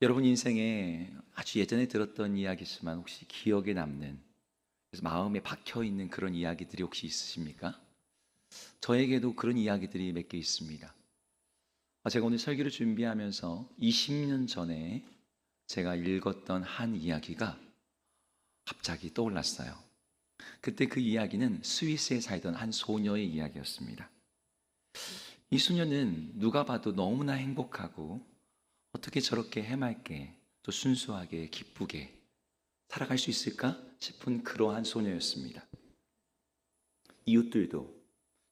여러분 인생에 아주 예전에 들었던 이야기지만 혹시 기억에 남는, 그래서 마음에 박혀 있는 그런 이야기들이 혹시 있으십니까? 저에게도 그런 이야기들이 몇 개 있습니다. 제가 오늘 설교를 준비하면서 20년 전에 제가 읽었던 한 이야기가 갑자기 떠올랐어요. 그때 그 이야기는 스위스에 살던 한 소녀의 이야기였습니다. 이 소녀는 누가 봐도 너무나 행복하고 어떻게 저렇게 해맑게 또 순수하게 기쁘게 살아갈 수 있을까 싶은 그러한 소녀였습니다. 이웃들도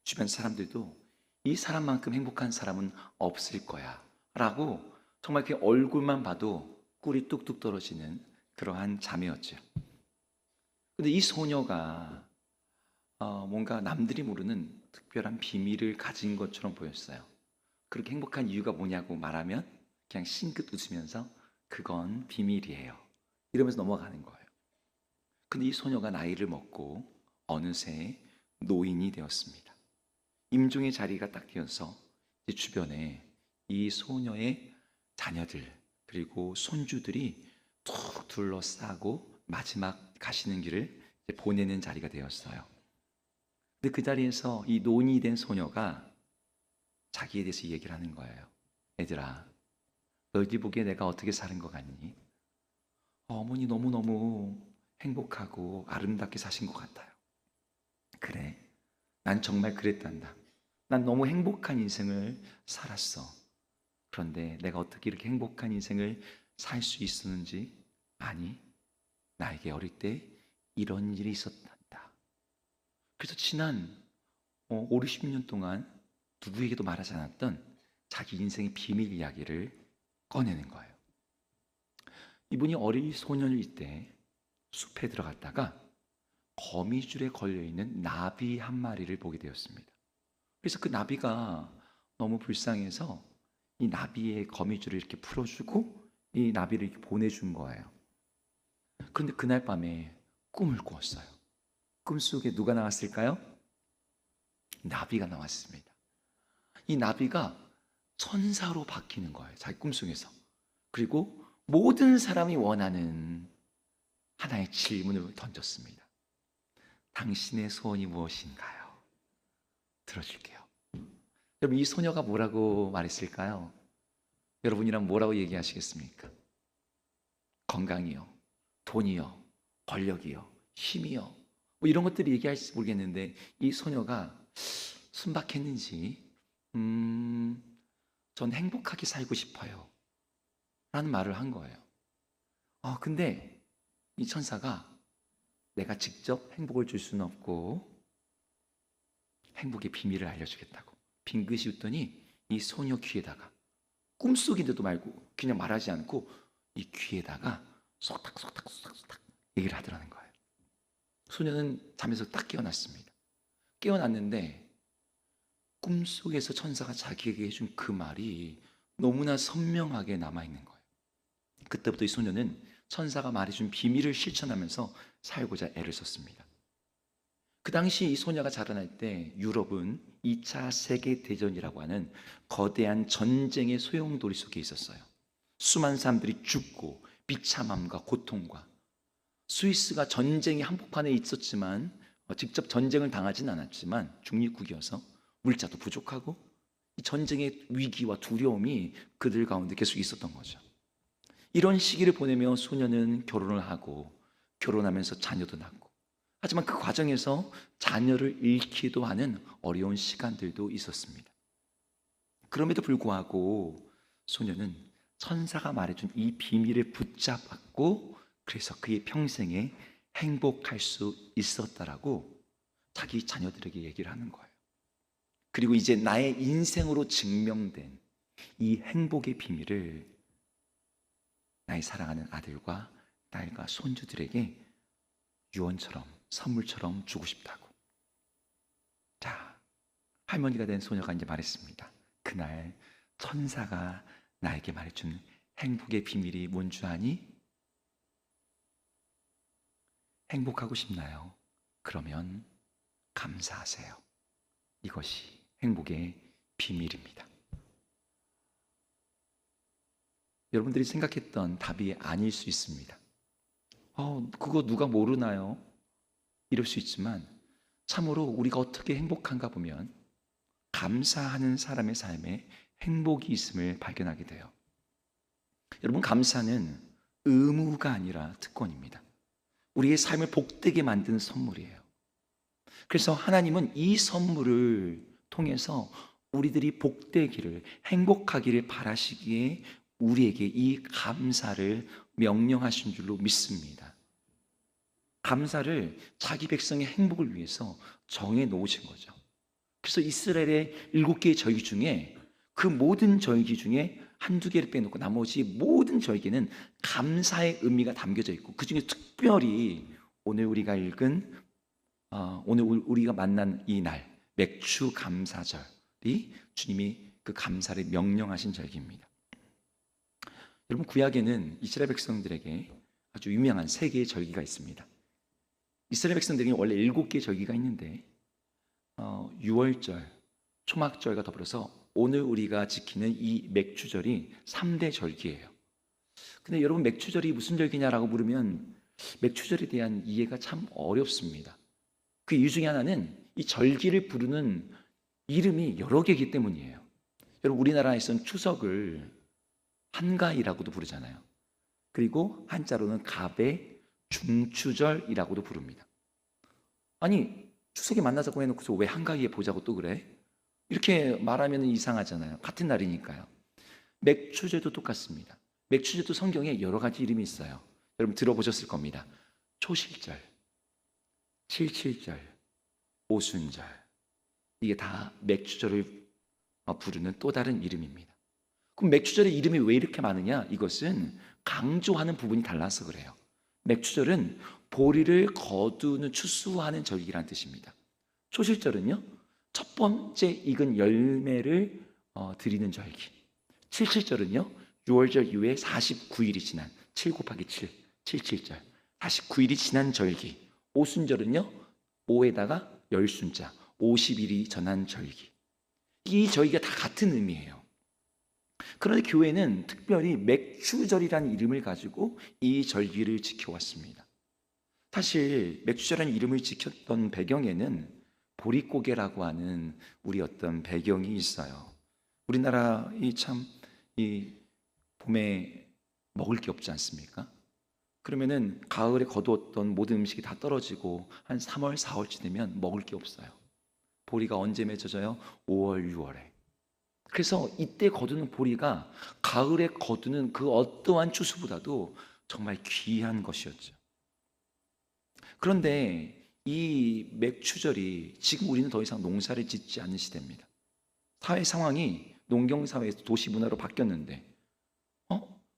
주변 사람들도 이 사람만큼 행복한 사람은 없을 거야 라고 정말 그 얼굴만 봐도 꿀이 뚝뚝 떨어지는 그러한 자매였죠. 근데 이 소녀가 뭔가 남들이 모르는 특별한 비밀을 가진 것처럼 보였어요. 그렇게 행복한 이유가 뭐냐고 말하면 그냥 싱긋 웃으면서 그건 비밀이에요 이러면서 넘어가는 거예요. 근데 이 소녀가 나이를 먹고 어느새 노인이 되었습니다. 임종의 자리가 딱 되어서 이제 주변에 이 소녀의 자녀들 그리고 손주들이 툭 둘러싸고 마지막 가시는 길을 이제 보내는 자리가 되었어요. 근데 그 자리에서 이 노인이 된 소녀가 자기에 대해서 얘기를 하는 거예요. 얘들아, 너희들이 보기에 내가 어떻게 사는 것 같니? 어머니 너무너무 행복하고 아름답게 사신 것 같아요. 그래, 난 정말 그랬단다. 난 너무 행복한 인생을 살았어. 그런데 내가 어떻게 이렇게 행복한 인생을 살 수 있었는지 아니, 나에게 어릴 때 이런 일이 있었단다. 그래서 지난 5, 60년 동안 누구에게도 말하지 않았던 자기 인생의 비밀 이야기를 꺼내는 거예요. 이분이 어린 소년일 때 숲에 들어갔다가 거미줄에 걸려있는 나비 한 마리를 보게 되었습니다. 그래서 그 나비가 너무 불쌍해서 이 나비의 거미줄을 이렇게 풀어주고 이 나비를 이렇게 보내준 거예요. 그런데 그날 밤에 꿈을 꾸었어요. 꿈속에 누가 나왔을까요? 나비가 나왔습니다. 이 나비가 천사로 바뀌는 거예요. 자기 꿈속에서. 그리고 모든 사람이 원하는 하나의 질문을 던졌습니다. 당신의 소원이 무엇인가요? 들어줄게요. 여러분, 이 소녀가 뭐라고 말했을까요? 여러분이랑 뭐라고 얘기하시겠습니까? 건강이요, 돈이요, 권력이요, 힘이요, 뭐 이런 것들이 얘기할지 모르겠는데 이 소녀가 순박했는지 전 행복하게 살고 싶어요 라는 말을 한 거예요. 근데 이 천사가 내가 직접 행복을 줄 수는 없고 행복의 비밀을 알려주겠다고 빙긋이 웃더니 이 소녀 귀에다가 꿈속인데도 말고 그냥 말하지 않고 이 귀에다가 속닥속닥속닥속닥 얘기를 하더라는 거예요. 소녀는 잠에서 딱 깨어났습니다. 깨어났는데 꿈속에서 천사가 자기에게 해준 그 말이 너무나 선명하게 남아있는 거예요. 그때부터 이 소녀는 천사가 말해준 비밀을 실천하면서 살고자 애를 썼습니다. 그 당시 이 소녀가 자라날 때 유럽은 2차 세계대전이라고 하는 거대한 전쟁의 소용돌이 속에 있었어요. 수많은 사람들이 죽고 비참함과 고통과 스위스가 전쟁의 한복판에 있었지만 직접 전쟁을 당하진 않았지만 중립국이어서 물자도 부족하고 이 전쟁의 위기와 두려움이 그들 가운데 계속 있었던 거죠. 이런 시기를 보내며 소녀는 결혼을 하고 결혼하면서 자녀도 낳고 하지만 그 과정에서 자녀를 잃기도 하는 어려운 시간들도 있었습니다. 그럼에도 불구하고 소녀는 천사가 말해준 이 비밀을 붙잡았고 그래서 그의 평생에 행복할 수 있었다라고 자기 자녀들에게 얘기를 하는 거예요. 그리고 이제 나의 인생으로 증명된 이 행복의 비밀을 나의 사랑하는 아들과 딸과 손주들에게 유언처럼 선물처럼 주고 싶다고. 자, 할머니가 된 소녀가 이제 말했습니다. 그날 천사가 나에게 말해준 행복의 비밀이 뭔 줄 아니? 행복하고 싶나요? 그러면 감사하세요. 이것이 행복의 비밀입니다. 여러분들이 생각했던 답이 아닐 수 있습니다. 그거 누가 모르나요? 이럴 수 있지만 참으로 우리가 어떻게 행복한가 보면 감사하는 사람의 삶에 행복이 있음을 발견하게 돼요. 여러분, 감사는 의무가 아니라 특권입니다. 우리의 삶을 복되게 만드는 선물이에요. 그래서 하나님은 이 선물을 통해서 우리들이 복되기를, 행복하기를 바라시기에 우리에게 이 감사를 명령하신 줄로 믿습니다. 감사를 자기 백성의 행복을 위해서 정해 놓으신 거죠. 그래서 이스라엘의 7개의 절기 중에 그 모든 절기 중에 한두 개를 빼놓고 나머지 모든 절기는 감사의 의미가 담겨져 있고, 그 중에 특별히 오늘 우리가 읽은 오늘 우리가 만난 이 날 맥주 감사절이 주님이 그 감사를 명령하신 절기입니다. 여러분, 구약에는 이스라엘 백성들에게 아주 유명한 3개의 절기가 있습니다. 이스라엘 백성들에게 원래 7개의 절기가 있는데 유월절, 초막절과 더불어서 오늘 우리가 지키는 이 맥주절이 3대 절기예요. 근데 여러분, 맥주절이 무슨 절기냐라고 물으면 맥주절에 대한 이해가 참 어렵습니다. 그 이유 중에 하나는 이 절기를 부르는 이름이 여러 개이기 때문이에요. 여러분, 우리나라에서는 추석을 한가위라고도 부르잖아요. 그리고 한자로는 갑의 중추절이라고도 부릅니다. 아니, 추석에 만나자고 해놓고서 왜 한가위에 보자고 또 그래? 이렇게 말하면 이상하잖아요. 같은 날이니까요. 맥추절도 똑같습니다. 맥추절도 성경에 여러 가지 이름이 있어요. 여러분 들어보셨을 겁니다. 초실절, 칠칠절, 오순절, 이게 다 맥추절을 부르는 또 다른 이름입니다. 그럼 맥추절의 이름이 왜 이렇게 많으냐? 이것은 강조하는 부분이 달라서 그래요. 맥추절은 보리를 거두는 추수하는 절기라는 뜻입니다. 초실절은요, 첫 번째 익은 열매를 드리는 절기. 칠칠절은요, 6월절 이후에 49일이 지난 7 곱하기 7, 칠칠절, 49일이 지난 절기. 오순절은요, 5에다가 열순자, 50일이 전한 절기. 이 절기가 다 같은 의미예요. 그런데 교회는 특별히 맥추절이라는 이름을 가지고 이 절기를 지켜왔습니다. 사실 맥추절이라는 이름을 지켰던 배경에는 보릿고개라고 하는 우리 어떤 배경이 있어요. 우리나라 이 봄에 먹을 게 없지 않습니까? 그러면은 가을에 거두었던 모든 음식이 다 떨어지고 한 3월, 4월쯤 되면 먹을 게 없어요. 보리가 언제 맺어져요? 5월, 6월에. 그래서 이때 거두는 보리가 가을에 거두는 그 어떠한 추수보다도 정말 귀한 것이었죠. 그런데 이 맥추절이 지금 우리는 더 이상 농사를 짓지 않는 시대입니다. 사회 상황이 농경사회에서 도시 문화로 바뀌었는데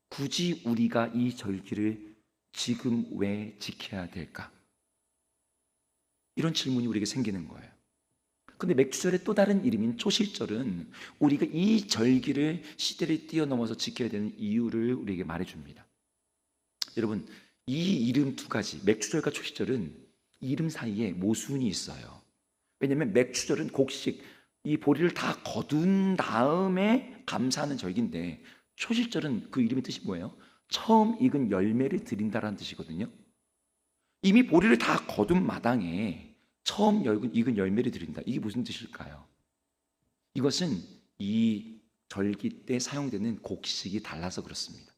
굳이 우리가 이 절기를 지금 왜 지켜야 될까? 이런 질문이 우리에게 생기는 거예요. 근데 맥주절의 또 다른 이름인 초실절은 우리가 이 절기를 시대를 뛰어넘어서 지켜야 되는 이유를 우리에게 말해줍니다. 여러분, 이 이름 두 가지, 맥주절과 초실절은 이름 사이에 모순이 있어요. 왜냐하면 맥주절은 곡식, 이 보리를 다 거둔 다음에 감사하는 절기인데, 초실절은 그 이름의 뜻이 뭐예요? 처음 익은 열매를 드린다라는 뜻이거든요. 이미 보리를 다 거둔 마당에 처음 익은 열매를 드린다. 이게 무슨 뜻일까요? 이것은 이 절기 때 사용되는 곡식이 달라서 그렇습니다.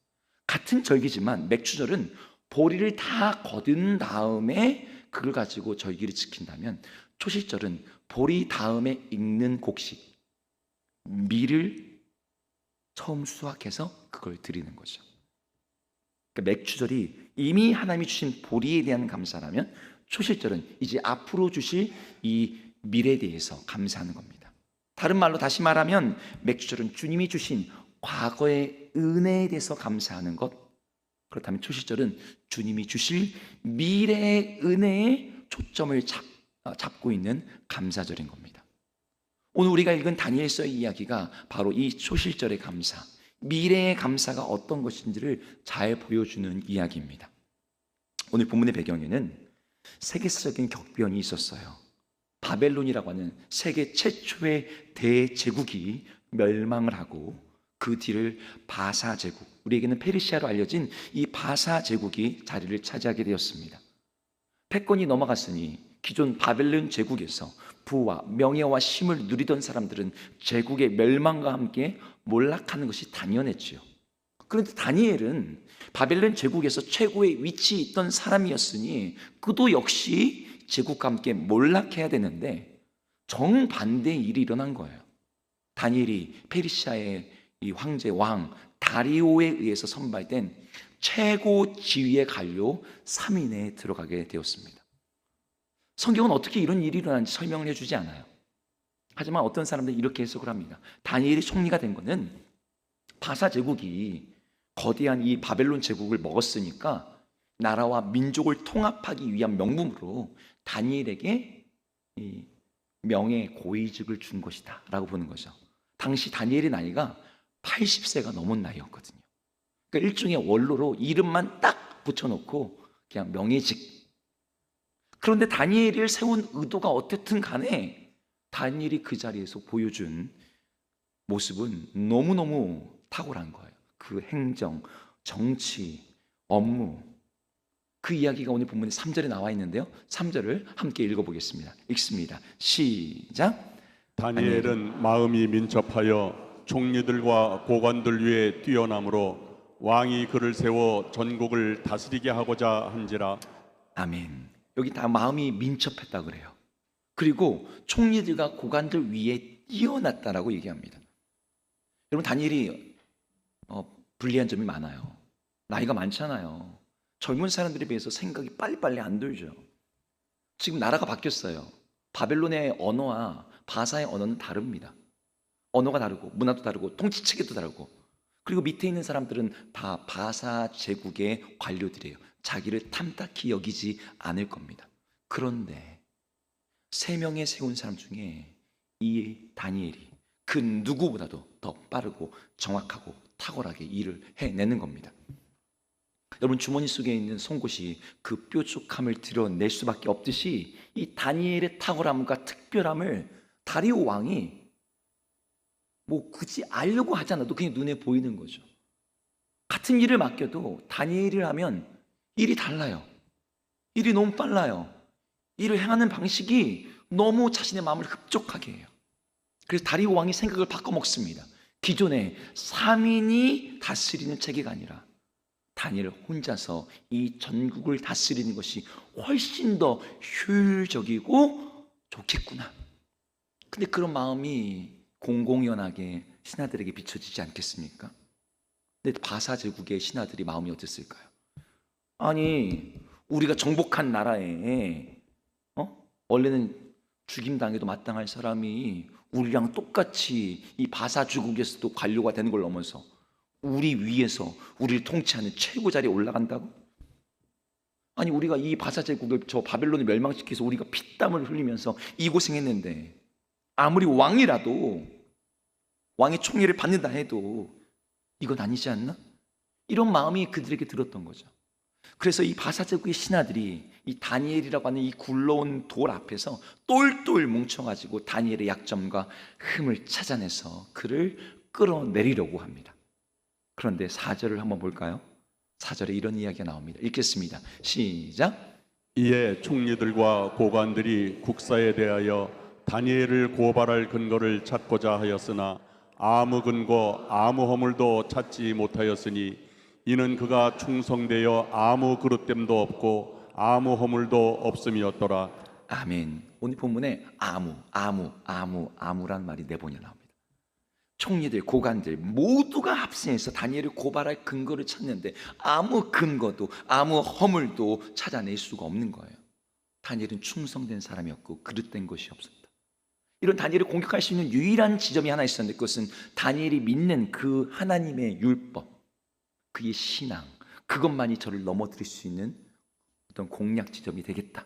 같은 절기지만 맥주절은 보리를 다 거둔 다음에 그걸 가지고 절기를 지킨다면, 초실절은 보리 다음에 익는 곡식, 밀을 처음 수확해서 그걸 드리는 거죠. 그러니까 맥주절이 이미 하나님이 주신 보리에 대한 감사라면, 초실절은 이제 앞으로 주실 이 밀에 대해서 감사하는 겁니다. 다른 말로 다시 말하면 맥주절은 주님이 주신 과거의 은혜에 대해서 감사하는 것, 그렇다면 초실절은 주님이 주실 미래의 은혜에 초점을 잡고 있는 감사절인 겁니다. 오늘 우리가 읽은 다니엘서의 이야기가 바로 이 초실절의 감사, 미래의 감사가 어떤 것인지를 잘 보여주는 이야기입니다. 오늘 본문의 배경에는 세계사적인 격변이 있었어요. 바벨론이라고 하는 세계 최초의 대제국이 멸망을 하고 그 뒤를 바사 제국, 우리에게는 페르시아로 알려진 이 바사 제국이 자리를 차지하게 되었습니다. 패권이 넘어갔으니 기존 바벨론 제국에서 부와 명예와 힘을 누리던 사람들은 제국의 멸망과 함께 몰락하는 것이 당연했지요. 그런데 다니엘은 바벨론 제국에서 최고의 위치에 있던 사람이었으니 그도 역시 제국과 함께 몰락해야 되는데 정반대의 일이 일어난 거예요. 다니엘이 페르시아의 이 황제 왕 다리오에 의해서 선발된 최고 지위의 관료 3인에 들어가게 되었습니다. 성경은 어떻게 이런 일이 일어나는지 설명을 해주지 않아요. 하지만 어떤 사람들은 이렇게 해석을 합니다. 다니엘이 총리가 된 것은 바사 제국이 거대한 이 바벨론 제국을 먹었으니까 나라와 민족을 통합하기 위한 명분으로 다니엘에게 이 명예 고위직을 준 것이다 라고 보는 거죠. 당시 다니엘의 나이가 80세가 넘은 나이였거든요. 그러니까 일종의 원로로 이름만 딱 붙여놓고 그냥 명예직. 그런데 다니엘을 세운 의도가 어떻든 간에 다니엘이 그 자리에서 보여준 모습은 너무너무 탁월한 거예요. 그 행정, 정치, 업무, 그 이야기가 오늘 본문의 3절에 나와 있는데요. 3절을 함께 읽어보겠습니다. 읽습니다. 시작. 다니엘은 마음이 민첩하여 총리들과 고관들 위에 뛰어남으로 왕이 그를 세워 전국을 다스리게 하고자 한지라. 아멘. 여기 다 마음이 민첩했다 그래요. 그리고 총리들과 고관들 위에 뛰어났다라고 얘기합니다. 여러분, 다니엘이 불리한 점이 많아요. 나이가 많잖아요. 젊은 사람들에 비해서 생각이 빨리빨리 안 돌죠. 지금 나라가 바뀌었어요. 바벨론의 언어와 바사의 언어는 다릅니다. 언어가 다르고 문화도 다르고 통치 체계도 다르고, 그리고 밑에 있는 사람들은 다 바사 제국의 관료들이에요. 자기를 탐탁히 여기지 않을 겁니다. 그런데 3명의 세운 사람 중에 이 다니엘이 그 누구보다도 더 빠르고 정확하고 탁월하게 일을 해내는 겁니다. 여러분, 주머니 속에 있는 송곳이 그 뾰족함을 드러낼 수밖에 없듯이 이 다니엘의 탁월함과 특별함을 다리오 왕이 뭐 굳이 알려고 하지 않아도 그냥 눈에 보이는 거죠. 같은 일을 맡겨도 다니엘을 하면 일이 달라요. 일이 너무 빨라요. 일을 행하는 방식이 너무 자신의 마음을 흡족하게 해요. 그래서 다리오 왕이 생각을 바꿔먹습니다. 기존에 3인이 다스리는 체계가 아니라 다니엘 혼자서 이 전국을 다스리는 것이 훨씬 더 효율적이고 좋겠구나. 근데 그런 마음이 공공연하게 신하들에게 비춰지지 않겠습니까? 근데 바사 제국의 신하들이 마음이 어땠을까요? 아니, 우리가 정복한 나라에 원래는 죽임당해도 마땅할 사람이 우리랑 똑같이 이 바사 제국에서도 관료가 되는 걸 넘어서 우리 위에서 우리를 통치하는 최고 자리에 올라간다고? 아니, 우리가 이 바사 제국을 저 바벨론을 멸망시켜서 우리가 피땀을 흘리면서 이 고생했는데 아무리 왕이라도 왕의 총리를 받는다 해도 이건 아니지 않나? 이런 마음이 그들에게 들었던 거죠. 그래서 이 바사 제국의 신하들이 이 다니엘이라고 하는 이 굴러온 돌 앞에서 똘똘 뭉쳐가지고 다니엘의 약점과 흠을 찾아내서 그를 끌어내리려고 합니다. 그런데 4절을 한번 볼까요? 4절에 이런 이야기가 나옵니다. 읽겠습니다. 시작. 이에 총리들과 고관들이 국사에 대하여 다니엘을 고발할 근거를 찾고자 하였으나 아무 근거 아무 허물도 찾지 못하였으니 이는 그가 충성되어 아무 그릇됨도 없고 아무 허물도 없음이었더라. 아멘. 오늘 본문에 아무란 말이 4번이나 나옵니다. 총리들, 고관들 모두가 합심해서 다니엘을 고발할 근거를 찾는데 아무 근거도 아무 허물도 찾아낼 수가 없는 거예요. 다니엘은 충성된 사람이었고 그릇된 것이 없었다. 이런 다니엘을 공격할 수 있는 유일한 지점이 하나 있었는데 그것은 다니엘이 믿는 그 하나님의 율법, 그의 신앙, 그것만이 저를 넘어뜨릴 수 있는 어떤 공략 지점이 되겠다.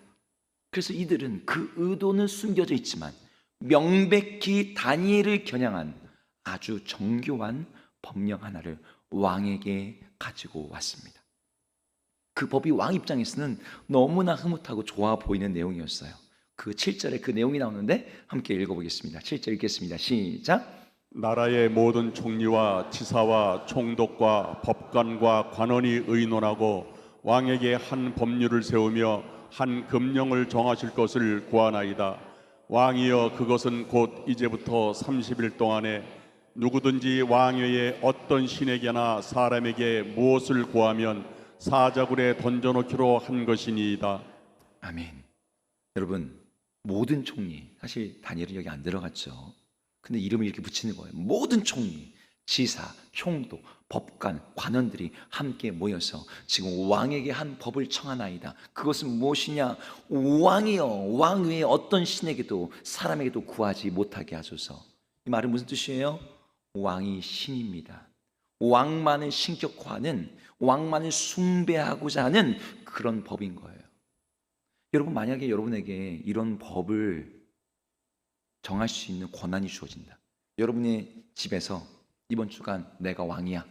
그래서 이들은 그 의도는 숨겨져 있지만 명백히 다니엘을 겨냥한 아주 정교한 법령 하나를 왕에게 가지고 왔습니다. 그 법이 왕 입장에서는 너무나 흐뭇하고 좋아 보이는 내용이었어요. 그 7절에 그 내용이 나오는데 함께 읽어보겠습니다. 7절 읽겠습니다. 시작. 나라의 모든 총리와 지사와 총독과 법관과 관원이 의논하고 왕에게 한 법률을 세우며 한 금령을 정하실 것을 구하나이다. 왕이여, 그것은 곧 이제부터 30일 동안에 누구든지 왕외에 어떤 신에게나 사람에게 무엇을 구하면 사자굴에 던져놓기로 한 것이니이다. 아멘. 여러분, 모든 총리, 사실 다니엘은 여기 안 들어갔죠. 근데 이름을 이렇게 붙이는 거예요. 모든 총리, 지사, 총독, 법관, 관원들이 함께 모여서 지금 왕에게 한 법을 청하나이다. 그것은 무엇이냐? 왕이여, 왕 외에 어떤 신에게도 사람에게도 구하지 못하게 하소서. 이 말은 무슨 뜻이에요? 왕이 신입니다. 왕만을 신격화하는, 왕만을 숭배하고자 하는 그런 법인 거예요. 여러분, 만약에 여러분에게 이런 법을 정할 수 있는 권한이 주어진다. 여러분의 집에서 이번 주간 내가 왕이야.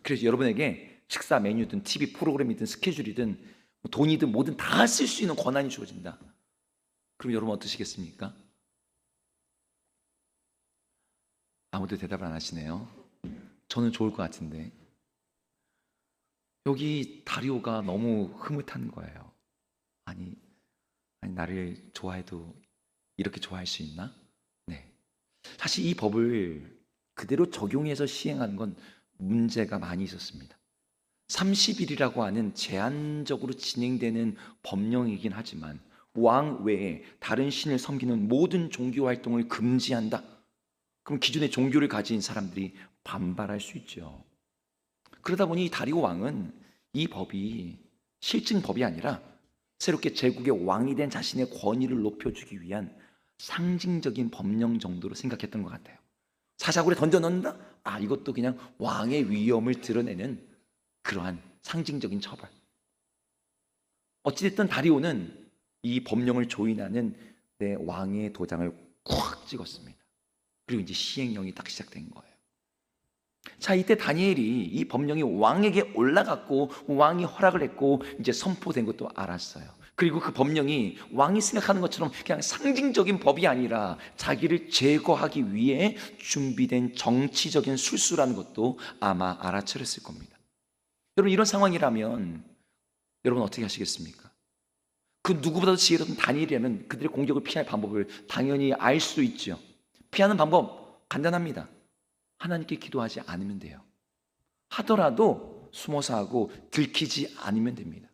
그래서 여러분에게 식사 메뉴든 TV 프로그램이든 스케줄이든 돈이든 뭐든 다 쓸 수 있는 권한이 주어진다. 그럼 여러분 어떠시겠습니까? 아무도 대답을 안 하시네요. 저는 좋을 것 같은데. 여기 다리오가 너무 흐뭇한 거예요. 아니 나를 좋아해도 이렇게 좋아할 수 있나? 네. 사실 이 법을 그대로 적용해서 시행하는 건 문제가 많이 있었습니다. 30일이라고 하는 제한적으로 진행되는 법령이긴 하지만 왕 외에 다른 신을 섬기는 모든 종교 활동을 금지한다. 그럼 기존의 종교를 가진 사람들이 반발할 수 있죠. 그러다 보니 다리오 왕은 이 법이 실증 법이 아니라 새롭게 제국의 왕이 된 자신의 권위를 높여주기 위한 상징적인 법령 정도로 생각했던 것 같아요. 사자굴에 던져넣는다? 아, 이것도 그냥 왕의 위엄을 드러내는 그러한 상징적인 처벌. 어찌됐든 다리오는 이 법령을 조인하는 내 왕의 도장을 콱 찍었습니다. 그리고 이제 시행령이 딱 시작된 거예요. 자, 이때 다니엘이 이 법령이 왕에게 올라갔고 왕이 허락을 했고 이제 선포된 것도 알았어요. 그리고 그 법령이 왕이 생각하는 것처럼 그냥 상징적인 법이 아니라 자기를 제거하기 위해 준비된 정치적인 술수라는 것도 아마 알아차렸을 겁니다. 여러분, 이런 상황이라면 여러분 어떻게 하시겠습니까? 그 누구보다도 지혜로운 다니엘이라면 그들의 공격을 피할 방법을 당연히 알 수 있죠. 피하는 방법 간단합니다. 하나님께 기도하지 않으면 돼요. 하더라도 숨어서 하고 들키지 않으면 됩니다.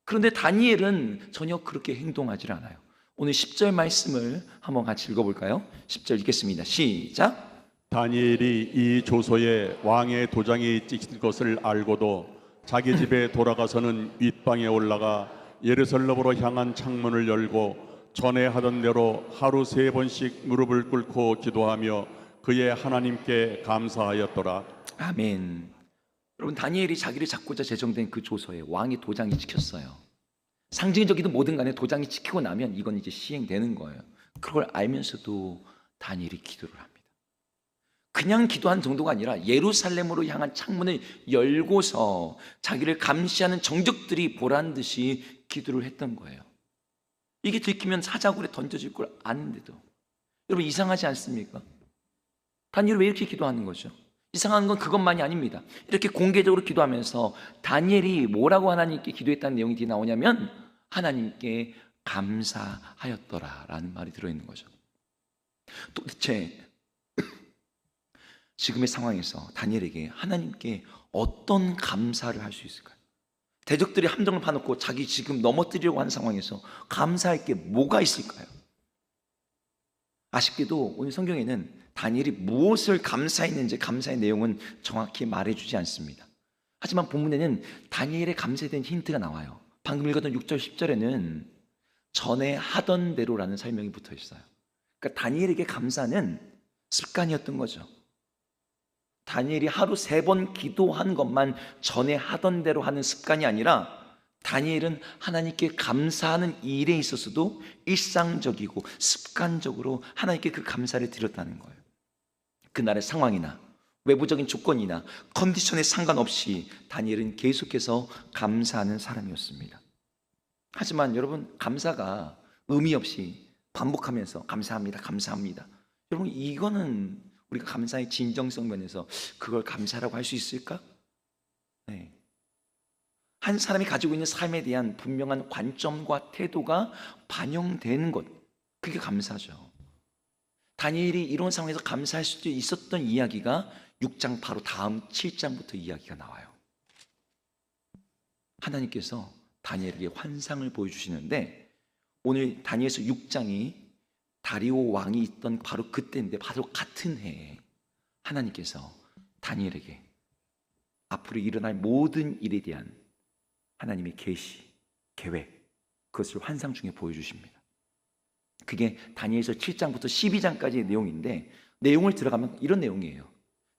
그런데 다니엘은 전혀 그렇게 행동하지 않아요. 오늘 10절 말씀을 한번 같이 읽어볼까요? 10절 읽겠습니다. 시작. 다니엘이 이 조서에 왕의 도장이 찍힌 것을 알고도 자기 집에 돌아가서는 윗방에 올라가 예루살렘으로 향한 창문을 열고 전에 하던 대로 하루 3번씩 무릎을 꿇고 기도하며 그의 하나님께 감사하였더라. 아멘. 여러분, 다니엘이 자기를 잡고자 제정된 그 조서에 왕의 도장이 찍혔어요. 상징적이든 뭐든 간에 도장이 찍히고 나면 이건 이제 시행되는 거예요. 그걸 알면서도 다니엘이 기도를 합니다. 그냥 기도한 정도가 아니라 예루살렘으로 향한 창문을 열고서 자기를 감시하는 정적들이 보란 듯이 기도를 했던 거예요. 이게 들키면 사자굴에 던져질 걸 아는데도. 여러분, 이상하지 않습니까? 다니엘이 왜 이렇게 기도하는 거죠? 이상한 건 그것만이 아닙니다. 이렇게 공개적으로 기도하면서 다니엘이 뭐라고 하나님께 기도했다는 내용이 뒤에 나오냐면 하나님께 감사하였더라라는 말이 들어있는 거죠. 도대체 지금의 상황에서 다니엘에게 하나님께 어떤 감사를 할 수 있을까요? 대적들이 함정을 파놓고 자기 지금 넘어뜨리려고 하는 상황에서 감사할 게 뭐가 있을까요? 아쉽게도 오늘 성경에는 다니엘이 무엇을 감사했는지 감사의 내용은 정확히 말해주지 않습니다. 하지만 본문에는 다니엘의 감사에 대한 힌트가 나와요. 방금 읽었던 6절 10절에는 전에 하던 대로라는 설명이 붙어 있어요. 그러니까 다니엘에게 감사는 습관이었던 거죠. 다니엘이 하루 3번 기도한 것만 전에 하던 대로 하는 습관이 아니라 다니엘은 하나님께 감사하는 일에 있어서도 일상적이고 습관적으로 하나님께 그 감사를 드렸다는 거예요. 그날의 상황이나 외부적인 조건이나 컨디션에 상관없이 다니엘은 계속해서 감사하는 사람이었습니다. 하지만 여러분, 감사가 의미 없이 반복하면서 감사합니다, 감사합니다. 여러분, 이거는 우리가 감사의 진정성 면에서 그걸 감사라고 할 수 있을까? 네. 한 사람이 가지고 있는 삶에 대한 분명한 관점과 태도가 반영되는 것, 그게 감사죠. 다니엘이 이런 상황에서 감사할 수도 있었던 이야기가 6장 바로 다음 7장부터 이야기가 나와요. 하나님께서 다니엘에게 환상을 보여주시는데, 오늘 다니엘서 6장이 다리오 왕이 있던 바로 그때인데, 바로 같은 해에 하나님께서 다니엘에게 앞으로 일어날 모든 일에 대한 하나님의 계시, 계획, 그것을 환상 중에 보여주십니다. 그게 다니엘서 7장부터 12장까지의 내용인데, 내용을 들어가면 이런 내용이에요.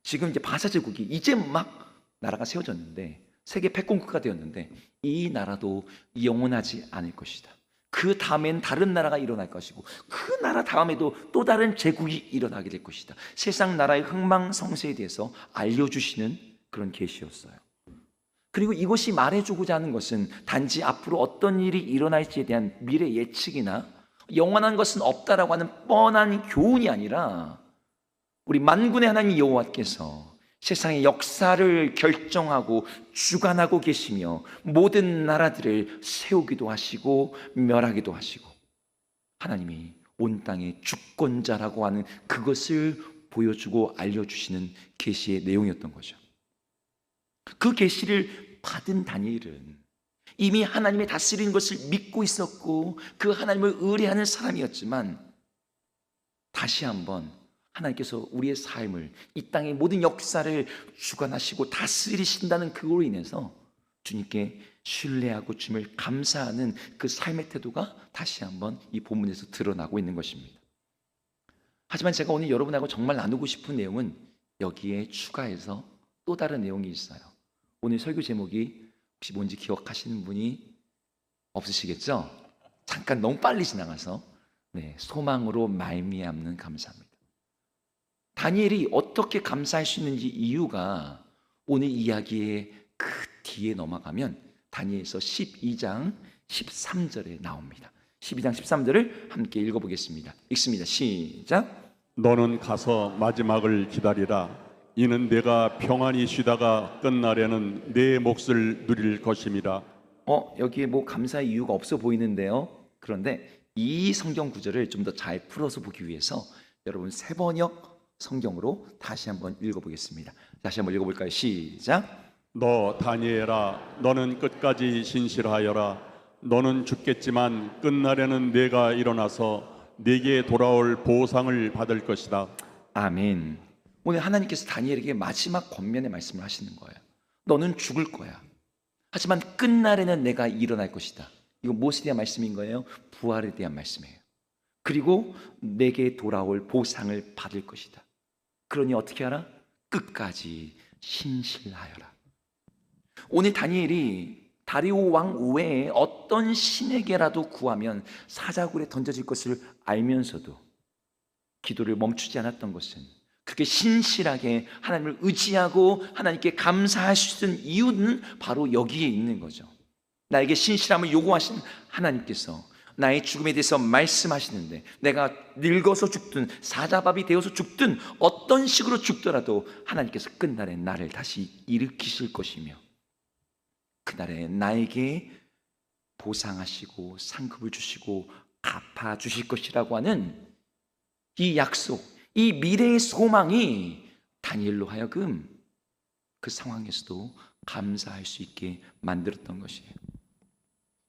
지금 이제 바사제국이 이제 막 나라가 세워졌는데, 세계 패권국가 되었는데, 이 나라도 영원하지 않을 것이다. 그 다음엔 다른 나라가 일어날 것이고, 그 나라 다음에도 또 다른 제국이 일어나게 될 것이다. 세상 나라의 흥망성쇠에 대해서 알려주시는 그런 계시였어요. 그리고 이것이 말해주고자 하는 것은 단지 앞으로 어떤 일이 일어날지에 대한 미래 예측이나 영원한 것은 없다라고 하는 뻔한 교훈이 아니라, 우리 만군의 하나님 여호와께서 세상의 역사를 결정하고 주관하고 계시며 모든 나라들을 세우기도 하시고 멸하기도 하시고, 하나님이 온 땅의 주권자라고 하는 그것을 보여주고 알려주시는 계시의 내용이었던 거죠. 그 계시를 받은 다니엘은 이미 하나님의 다스리는 것을 믿고 있었고 그 하나님을 의뢰하는 사람이었지만, 다시 한번 하나님께서 우리의 삶을, 이 땅의 모든 역사를 주관하시고 다스리신다는 그거로 인해서 주님께 신뢰하고 주님을 감사하는 그 삶의 태도가 다시 한번 이 본문에서 드러나고 있는 것입니다. 하지만 제가 오늘 여러분하고 정말 나누고 싶은 내용은 여기에 추가해서 또 다른 내용이 있어요. 오늘 설교 제목이 혹시 뭔지 기억하시는 분이 없으시겠죠? 잠깐 너무 빨리 지나가서, 소망으로 말미암는 감사입니다. 다니엘이 어떻게 감사할 수 있는지 이유가 오늘 이야기의 그 뒤에 넘어가면 다니엘서 12장 13절에 나옵니다. 12장 13절을 함께 읽어보겠습니다. 읽습니다. 시작. 너는 가서 마지막을 기다리라. 이는 내가 평안히 쉬다가 끝날에는 내 몫을 누릴 것임이라. 여기에 뭐 감사의 이유가 없어 보이는데요. 그런데 이 성경 구절을 좀 더 잘 풀어서 보기 위해서 여러분 세번역 성경으로 다시 한번 읽어보겠습니다. 다시 한번 읽어볼까요? 시작. 너 다니엘아, 너는 끝까지 신실하여라. 너는 죽겠지만 끝날에는 내가 일어나서 네게 돌아올 보상을 받을 것이다. 아멘. 오늘 하나님께서 다니엘에게 마지막 권면의 말씀을 하시는 거예요. 너는 죽을 거야. 하지만 끝날에는 내가 일어날 것이다. 이거 무엇에 대한 말씀인 거예요? 부활에 대한 말씀이에요. 그리고 내게 돌아올 보상을 받을 것이다. 그러니 어떻게 하라? 끝까지 신실하여라. 오늘 다니엘이 다리오 왕 외에 어떤 신에게라도 구하면 사자굴에 던져질 것을 알면서도 기도를 멈추지 않았던 것은, 그렇게 신실하게 하나님을 의지하고 하나님께 감사할 수 있는 이유는 바로 여기에 있는 거죠. 나에게 신실함을 요구하신 하나님께서 나의 죽음에 대해서 말씀하시는데, 내가 늙어서 죽든 사자밥이 되어서 죽든 어떤 식으로 죽더라도 하나님께서 끝날에 나를 다시 일으키실 것이며 그날에 나에게 보상하시고 상급을 주시고 갚아주실 것이라고 하는 이 약속, 이 미래의 소망이 다니엘로 하여금 그 상황에서도 감사할 수 있게 만들었던 것이에요.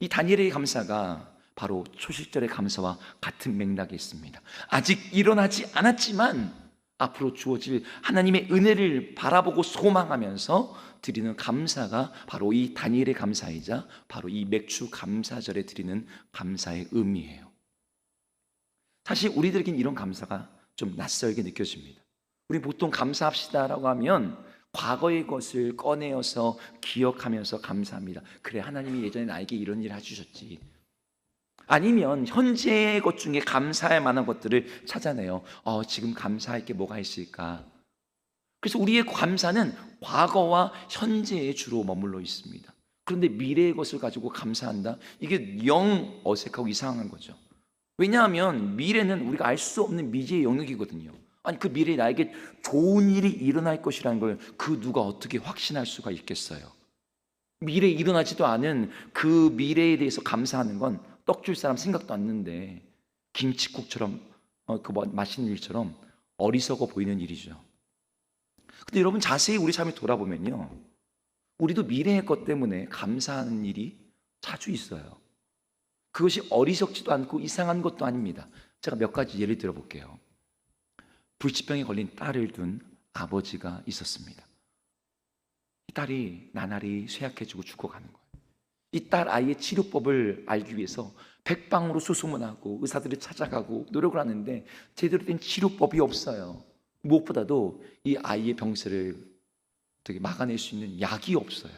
이 다니엘의 감사가 바로 초실절의 감사와 같은 맥락에 있습니다. 아직 일어나지 않았지만 앞으로 주어질 하나님의 은혜를 바라보고 소망하면서 드리는 감사가 바로 이 다니엘의 감사이자 바로 이 맥주 감사절에 드리는 감사의 의미예요. 사실 우리들에겐 이런 감사가 좀 낯설게 느껴집니다. 우리 보통 감사합시다라고 하면 과거의 것을 꺼내어서 기억하면서 감사합니다. 그래, 하나님이 예전에 나에게 이런 일을 해주셨지. 아니면 현재의 것 중에 감사할 만한 것들을 찾아내요. 지금 감사할 게 뭐가 있을까? 그래서 우리의 감사는 과거와 현재에 주로 머물러 있습니다. 그런데 미래의 것을 가지고 감사한다? 이게 영 어색하고 이상한 거죠. 왜냐하면 미래는 우리가 알 수 없는 미지의 영역이거든요. 아니 그 미래에 나에게 좋은 일이 일어날 것이라는 걸 그 누가 어떻게 확신할 수가 있겠어요? 미래에 일어나지도 않은 그 미래에 대해서 감사하는 건 떡 줄 사람 생각도 않는데 김칫국처럼 맛있는 일처럼 어리석어 보이는 일이죠. 근데 여러분 자세히 우리 삶을 돌아보면요, 우리도 미래의 것 때문에 감사하는 일이 자주 있어요. 그것이 어리석지도 않고 이상한 것도 아닙니다. 제가 몇 가지 예를 들어볼게요. 불치병에 걸린 딸을 둔 아버지가 있었습니다. 이 딸이 나날이 쇠약해지고 죽어가는 거예요. 이 딸 아이의 치료법을 알기 위해서 백방으로 수소문하고 의사들을 찾아가고 노력을 하는데 제대로 된 치료법이 없어요. 무엇보다도 이 아이의 병세를 되게 막아낼 수 있는 약이 없어요.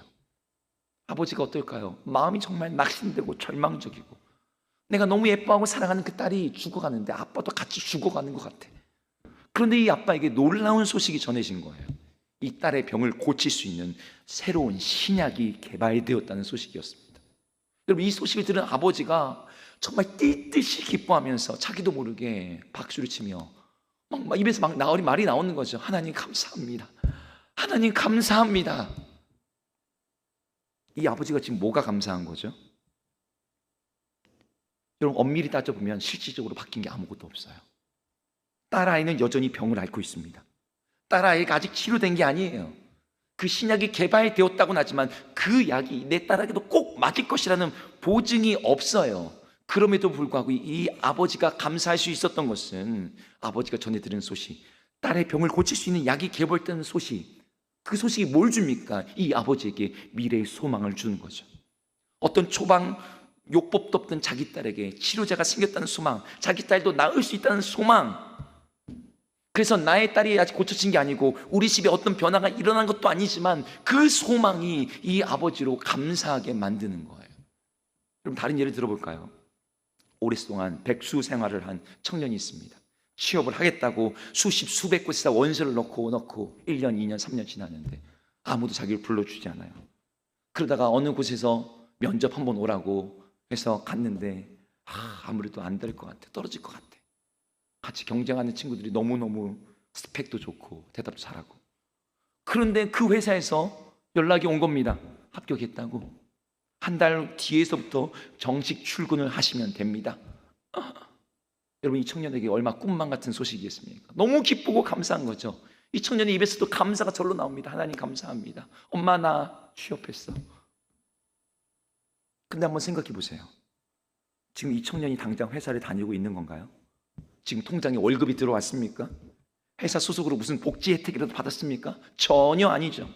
아버지가 어떨까요? 마음이 정말 낙심되고 절망적이고, 내가 너무 예뻐하고 사랑하는 그 딸이 죽어가는데 아빠도 같이 죽어가는 것 같아. 그런데 이 아빠에게 놀라운 소식이 전해진 거예요. 이 딸의 병을 고칠 수 있는 새로운 신약이 개발되었다는 소식이었습니다. 여러분, 이 소식을 들은 아버지가 정말 띠뜻이 기뻐하면서 자기도 모르게 박수를 치며 막 입에서 막 말이 나오는 거죠. 하나님 감사합니다. 하나님 감사합니다. 이 아버지가 지금 뭐가 감사한 거죠? 여러분, 엄밀히 따져보면 실질적으로 바뀐 게 아무것도 없어요. 딸아이는 여전히 병을 앓고 있습니다. 딸아이가 아직 치료된 게 아니에요. 그 신약이 개발되었다고는 하지만 그 약이 내 딸에게도 꼭 맞을 것이라는 보증이 없어요. 그럼에도 불구하고 이 아버지가 감사할 수 있었던 것은, 아버지가 전해들은 소식, 딸의 병을 고칠 수 있는 약이 개발되는 소식, 그 소식이 뭘 줍니까? 이 아버지에게 미래의 소망을 주는 거죠. 어떤 초방 요법도 없던 자기 딸에게 치료자가 생겼다는 소망, 자기 딸도 나을 수 있다는 소망. 그래서 나의 딸이 아직 고쳐진 게 아니고 우리 집에 어떤 변화가 일어난 것도 아니지만 그 소망이 이 아버지로 감사하게 만드는 거예요. 그럼 다른 예를 들어볼까요? 오랫동안 백수 생활을 한 청년이 있습니다. 취업을 하겠다고 수백 곳에다 원서를 넣고 1년, 2년, 3년 지났는데 아무도 자기를 불러주지 않아요. 그러다가 어느 곳에서 면접 한번 오라고 해서 갔는데 아무래도 안 될 것 같아. 떨어질 것 같아. 같이 경쟁하는 친구들이 너무너무 스펙도 좋고 대답도 잘하고. 그런데 그 회사에서 연락이 온 겁니다. 합격했다고. 한 달 뒤에서부터 정식 출근을 하시면 됩니다. 여러분, 이 청년에게 얼마 꿈만 같은 소식이겠습니까? 너무 기쁘고 감사한 거죠. 이 청년의 입에서도 감사가 절로 나옵니다. 하나님 감사합니다. 엄마 나 취업했어. 근데 한번 생각해 보세요. 지금 이 청년이 당장 회사를 다니고 있는 건가요? 지금 통장에 월급이 들어왔습니까? 회사 소속으로 무슨 복지 혜택이라도 받았습니까? 전혀 아니죠.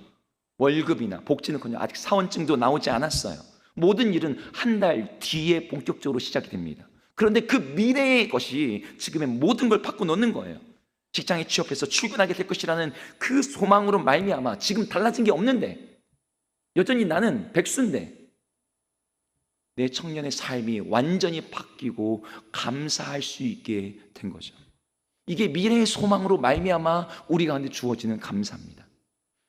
월급이나 복지는커녕 아직 사원증도 나오지 않았어요. 모든 일은 한 달 뒤에 본격적으로 시작이 됩니다. 그런데 그 미래의 것이 지금의 모든 걸 바꿔놓는 거예요. 직장에 취업해서 출근하게 될 것이라는 그 소망으로 말미암아 지금 달라진 게 없는데, 여전히 나는 백수인데 내 청년의 삶이 완전히 바뀌고 감사할 수 있게 된 거죠. 이게 미래의 소망으로 말미암아 우리 가운데 주어지는 감사입니다.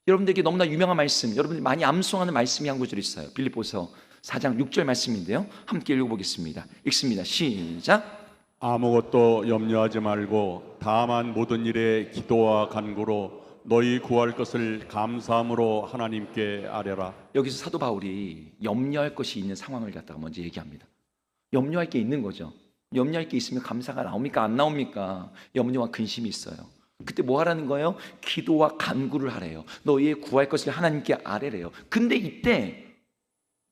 여러분들에게 너무나 유명한 말씀, 여러분들이 많이 암송하는 말씀이 한 구절 있어요. 빌립보서 4장 6절 말씀인데요, 함께 읽어보겠습니다. 읽습니다. 시작. 아무것도 염려하지 말고 다만 모든 일에 기도와 간구로 너희 구할 것을 감사함으로 하나님께 아뢰라. 여기서 사도 바울이 염려할 것이 있는 상황을 갖다가 먼저 얘기합니다. 염려할 게 있는 거죠. 염려할 게 있으면 감사가 나옵니까? 안 나옵니까? 염려와 근심이 있어요. 그때 뭐 하라는 거예요? 기도와 간구를 하래요. 너희의 구할 것을 하나님께 아뢰래요. 근데 이때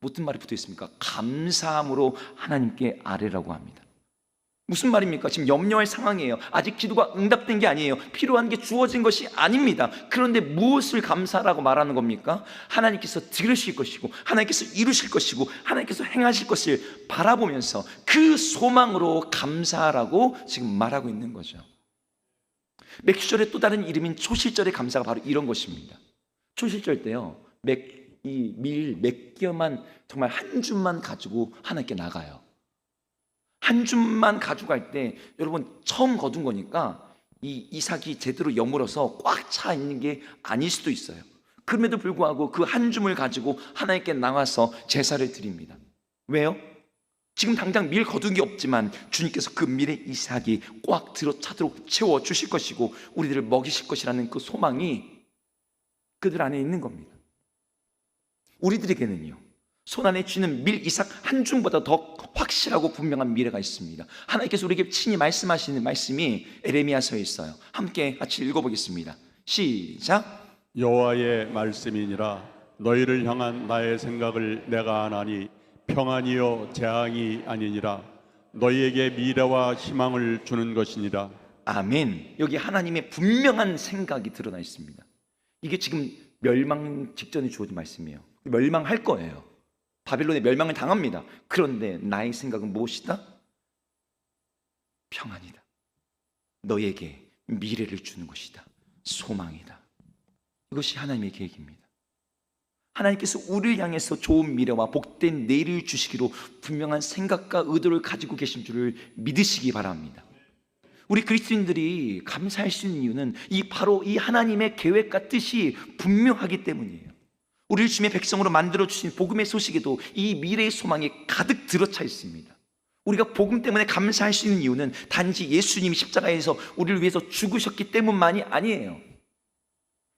무슨 말이 붙어 있습니까? 감사함으로 하나님께 아뢰라고 합니다. 무슨 말입니까? 지금 염려할 상황이에요. 아직 기도가 응답된 게 아니에요. 필요한 게 주어진 것이 아닙니다. 그런데 무엇을 감사라고 말하는 겁니까? 하나님께서 들으실 것이고 하나님께서 이루실 것이고 하나님께서 행하실 것을 바라보면서 그 소망으로 감사하라고 지금 말하고 있는 거죠. 맥주절의 또 다른 이름인 초실절의 감사가 바로 이런 것입니다. 초실절 때요, 밀 몇 개만, 정말 한 줌만 가지고 하나님께 나가요. 한 줌만 가져갈 때 여러분 처음 거둔 거니까 이 이삭이 제대로 여물어서 꽉 차 있는 게 아닐 수도 있어요. 그럼에도 불구하고 그 한 줌을 가지고 하나님께 나와서 제사를 드립니다. 왜요? 지금 당장 밀 거둔 게 없지만 주님께서 그 밀의 이삭이 꽉 들어차도록 채워주실 것이고 우리들을 먹이실 것이라는 그 소망이 그들 안에 있는 겁니다. 우리들에게는요, 손안에 쥐는 밀 이삭 한 줌보다 더 확실하고 분명한 미래가 있습니다. 하나님께서 우리에게 친히 말씀하시는 말씀이 에레미야서에 있어요. 함께 같이 읽어보겠습니다. 시작. 여호와의 말씀이니라. 너희를 향한 나의 생각을 내가 아나니 평안이요 재앙이 아니니라. 너희에게 미래와 희망을 주는 것이니라. 아멘. 여기 하나님의 분명한 생각이 드러나 있습니다. 이게 지금 멸망 직전에 주어진 말씀이에요. 멸망할 거예요. 바빌론의 멸망을 당합니다. 그런데 나의 생각은 무엇이다? 평안이다. 너에게 미래를 주는 것이다. 소망이다. 이것이 하나님의 계획입니다. 하나님께서 우리를 향해서 좋은 미래와 복된 내일을 주시기로 분명한 생각과 의도를 가지고 계신 줄을 믿으시기 바랍니다. 우리 그리스도인들이 감사할 수 있는 이유는 바로 이 하나님의 계획과 뜻이 분명하기 때문이에요. 우리를 주님의 백성으로 만들어주신 복음의 소식에도 이 미래의 소망이 가득 들어차 있습니다. 우리가 복음 때문에 감사할 수 있는 이유는 단지 예수님이 십자가에서 우리를 위해서 죽으셨기 때문만이 아니에요.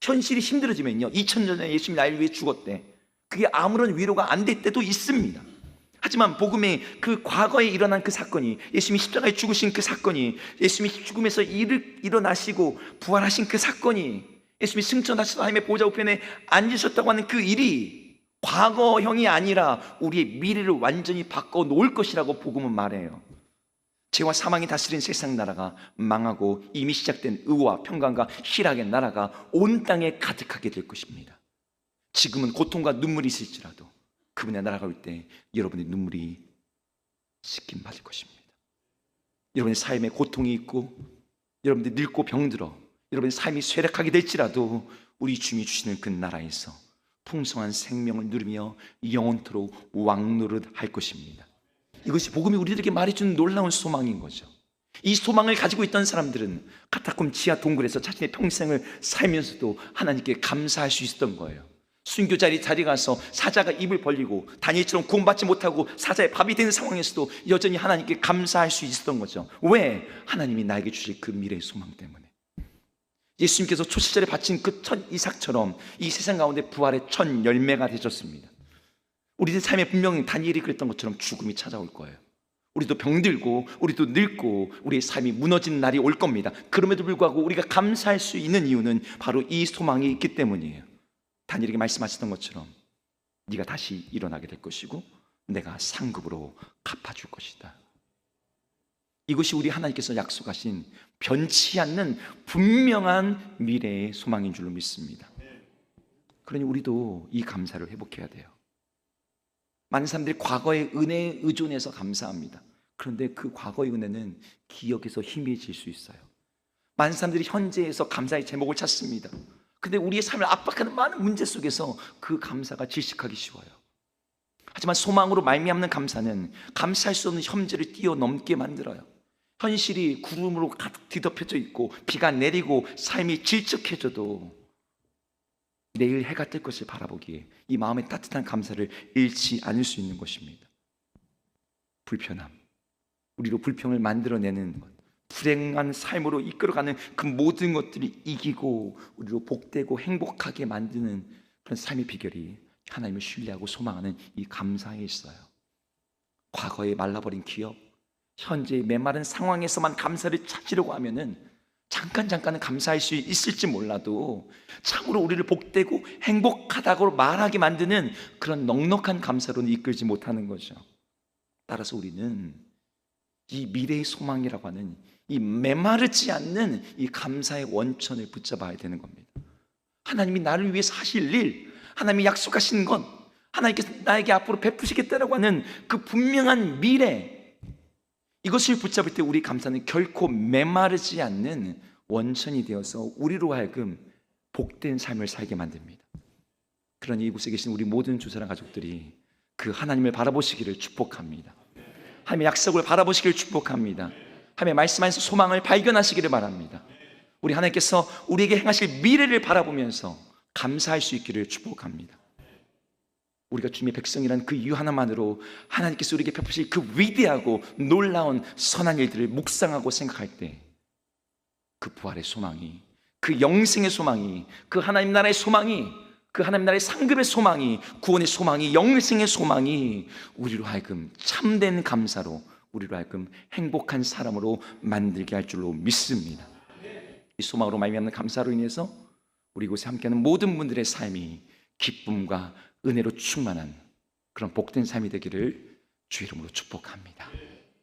현실이 힘들어지면요, 2000년 전에 예수님이 나를 위해 죽었대, 그게 아무런 위로가 안 될 때도 있습니다. 하지만 복음의 그 과거에 일어난 그 사건이, 예수님이 십자가에 죽으신 그 사건이, 예수님이 죽음에서 일어나시고 부활하신 그 사건이, 예수님이 승천하셔서 하나님의 보좌 우편에 앉으셨다고 하는 그 일이 과거형이 아니라 우리의 미래를 완전히 바꿔놓을 것이라고 복음은 말해요. 죄와 사망이 다스린 세상 나라가 망하고 이미 시작된 의와 평강과 희락의 나라가 온 땅에 가득하게 될 것입니다. 지금은 고통과 눈물이 있을지라도 그분의 나라가 올 때 여러분의 눈물이 씻김 받을 것입니다. 여러분의 삶에 고통이 있고 여러분들이 늙고 병들어 여러분의 삶이 쇠락하게 될지라도 우리 주님이 주시는 그 나라에서 풍성한 생명을 누리며 영원토록 왕노릇할 것입니다. 이것이 복음이 우리들에게 말해주는 놀라운 소망인 거죠. 이 소망을 가지고 있던 사람들은 카타콤 지하 동굴에서 자신의 평생을 살면서도 하나님께 감사할 수 있었던 거예요. 순교자리 자리 가서 사자가 입을 벌리고 다니엘처럼 구원받지 못하고 사자의 밥이 되는 상황에서도 여전히 하나님께 감사할 수 있었던 거죠. 왜? 하나님이 나에게 주실 그 미래의 소망 때문에. 예수님께서 초시절에 바친 그 첫 이삭처럼 이 세상 가운데 부활의 첫 열매가 되셨습니다. 우리들 삶에 분명히 다니엘이 그랬던 것처럼 죽음이 찾아올 거예요. 우리도 병들고 우리도 늙고 우리의 삶이 무너지는 날이 올 겁니다. 그럼에도 불구하고 우리가 감사할 수 있는 이유는 바로 이 소망이 있기 때문이에요. 다니엘에게 말씀하셨던 것처럼 네가 다시 일어나게 될 것이고 내가 상급으로 갚아줄 것이다. 이것이 우리 하나님께서 약속하신 변치 않는 분명한 미래의 소망인 줄로 믿습니다. 그러니 우리도 이 감사를 회복해야 돼요. 많은 사람들이 과거의 은혜에 의존해서 감사합니다. 그런데 그 과거의 은혜는 기억에서 희미해질 수 있어요. 많은 사람들이 현재에서 감사의 제목을 찾습니다. 근데 우리의 삶을 압박하는 많은 문제 속에서 그 감사가 질식하기 쉬워요. 하지만 소망으로 말미암는 감사는 감사할 수 없는 현재를 뛰어넘게 만들어요. 현실이 구름으로 가득 뒤덮여져 있고 비가 내리고 삶이 질척해져도 내일 해가 뜰 것을 바라보기에 이 마음의 따뜻한 감사를 잃지 않을 수 있는 것입니다. 불편함, 우리로 불평을 만들어내는 것, 불행한 삶으로 이끌어가는 그 모든 것들이 이기고 우리로 복되고 행복하게 만드는 그런 삶의 비결이 하나님을 신뢰하고 소망하는 이 감사에 있어요. 과거에 말라버린 기억, 현재의 메마른 상황에서만 감사를 찾으려고 하면은 잠깐은 감사할 수 있을지 몰라도 참으로 우리를 복되고 행복하다고 말하게 만드는 그런 넉넉한 감사로는 이끌지 못하는 거죠. 따라서 우리는 이 미래의 소망이라고 하는 이 메마르지 않는 이 감사의 원천을 붙잡아야 되는 겁니다. 하나님이 나를 위해서 하실 일, 하나님이 약속하신 것, 하나님께서 나에게 앞으로 베푸시겠다라고 하는 그 분명한 미래, 이것을 붙잡을 때 우리 감사는 결코 메마르지 않는 원천이 되어서 우리로 하여금 복된 삶을 살게 만듭니다. 그러니 이곳에 계신 우리 모든 주사랑 가족들이 그 하나님을 바라보시기를 축복합니다. 하나님의 약속을 바라보시기를 축복합니다. 하나님의 말씀 안에서 소망을 발견하시기를 바랍니다. 우리 하나님께서 우리에게 행하실 미래를 바라보면서 감사할 수 있기를 축복합니다. 우리가 주님의 백성이라는 그 이유 하나만으로 하나님께서 우리에게 베푸실 그 위대하고 놀라운 선한 일들을 묵상하고 생각할 때 그 부활의 소망이, 그 영생의 소망이, 그 하나님 나라의 소망이, 그 하나님 나라의 상급의 소망이, 구원의 소망이, 영생의 소망이 우리로 하여금 참된 감사로, 우리로 하여금 행복한 사람으로 만들게 할 줄로 믿습니다. 이 소망으로 말미암는 감사로 인해서 우리 이곳에 함께하는 모든 분들의 삶이 기쁨과 은혜로 충만한 그런 복된 삶이 되기를 주 이름으로 축복합니다.